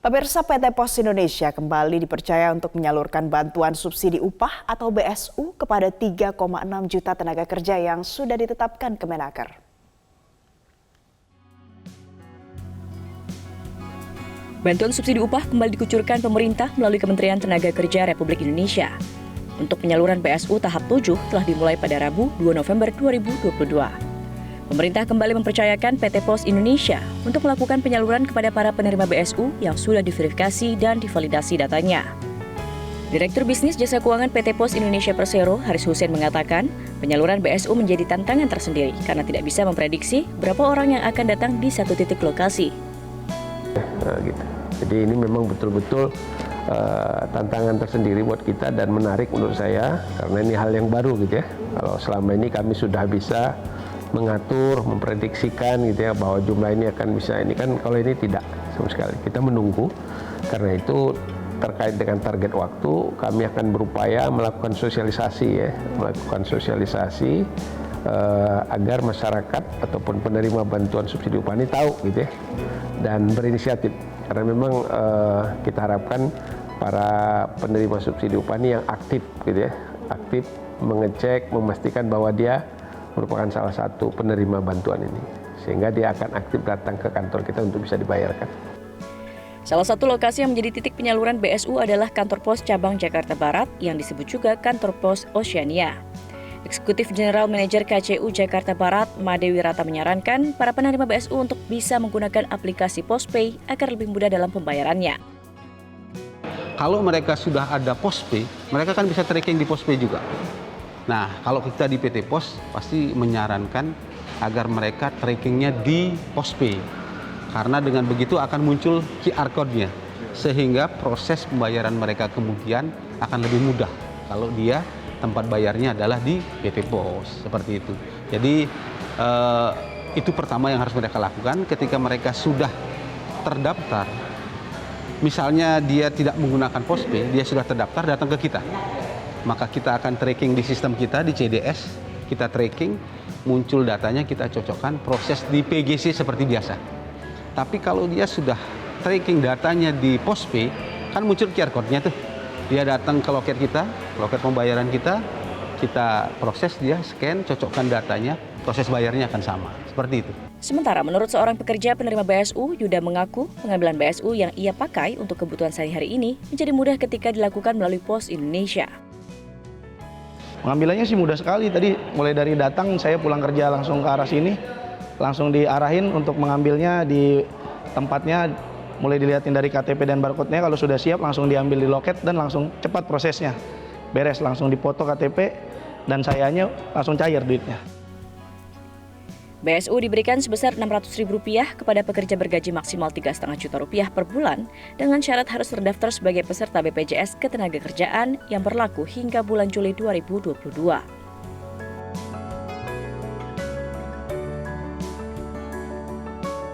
Pemirsa, PT Pos Indonesia kembali dipercaya untuk menyalurkan bantuan subsidi upah atau BSU kepada 3,6 juta tenaga kerja yang sudah ditetapkan Kemenaker. Bantuan subsidi upah kembali dikucurkan pemerintah melalui Kementerian Tenaga Kerja Republik Indonesia. Untuk penyaluran BSU tahap 7 telah dimulai pada Rabu 2 November 2022. Pemerintah kembali mempercayakan PT Pos Indonesia untuk melakukan penyaluran kepada para penerima BSU yang sudah diverifikasi dan divalidasi datanya. Direktur Bisnis Jasa Keuangan PT Pos Indonesia Persero, Haris Hussein mengatakan, penyaluran BSU menjadi tantangan tersendiri karena tidak bisa memprediksi berapa orang yang akan datang di satu titik lokasi. Gitu. Jadi ini memang betul-betul tantangan tersendiri buat kita dan menarik menurut saya karena ini hal yang baru gitu ya. Kalau selama ini kami sudah bisa mengatur, memprediksikan gitu ya bahwa jumlah ini akan bisa, ini kan kalau ini tidak sama sekali. Kita menunggu, karena itu terkait dengan target waktu kami akan berupaya melakukan sosialisasi ya, agar masyarakat ataupun penerima bantuan subsidi upah ini tahu gitu ya dan berinisiatif, karena memang kita harapkan para penerima subsidi upah ini yang aktif gitu ya, aktif mengecek, memastikan bahwa dia merupakan salah satu penerima bantuan ini, sehingga dia akan aktif datang ke kantor kita untuk bisa dibayarkan. Salah satu lokasi yang menjadi titik penyaluran BSU adalah kantor pos cabang Jakarta Barat yang disebut juga kantor pos Oceania. Eksekutif General Manager KCU Jakarta Barat, Made Wirata menyarankan para penerima BSU untuk bisa menggunakan aplikasi PosPay agar lebih mudah dalam pembayarannya. Kalau mereka sudah ada PosPay, mereka kan bisa tracking di PosPay juga. Nah, kalau kita di PT Pos pasti menyarankan agar mereka trackingnya di PosPay. Karena dengan begitu akan muncul QR code-nya. Sehingga proses pembayaran mereka kemudian akan lebih mudah. Kalau dia tempat bayarnya adalah di PT Pos, seperti itu. Jadi itu pertama yang harus mereka lakukan ketika mereka sudah terdaftar. Misalnya dia tidak menggunakan PosPay, dia sudah terdaftar, datang ke kita. Maka kita akan tracking di sistem kita, di CDS, kita tracking, muncul datanya, kita cocokkan, proses di PGC seperti biasa. Tapi kalau dia sudah tracking datanya di PosPay, kan muncul QR code-nya tuh. Dia datang ke loket kita, loket pembayaran kita proses, dia scan, cocokkan datanya, proses bayarnya akan sama, seperti itu. Sementara menurut seorang pekerja penerima BSU, Yuda mengaku pengambilan BSU yang ia pakai untuk kebutuhan sehari-hari ini menjadi mudah ketika dilakukan melalui Pos Indonesia. Pengambilannya sih mudah sekali, tadi mulai dari datang saya pulang kerja langsung ke arah sini, langsung diarahin untuk mengambilnya di tempatnya, mulai dilihatin dari KTP dan barcode-nya, kalau sudah siap langsung diambil di loket dan langsung cepat prosesnya, beres langsung dipoto KTP dan sayanya langsung cair duitnya. BSU diberikan sebesar Rp600.000 kepada pekerja bergaji maksimal Rp3,5 juta per bulan dengan syarat harus terdaftar sebagai peserta BPJS Ketenagakerjaan yang berlaku hingga bulan Juli 2022.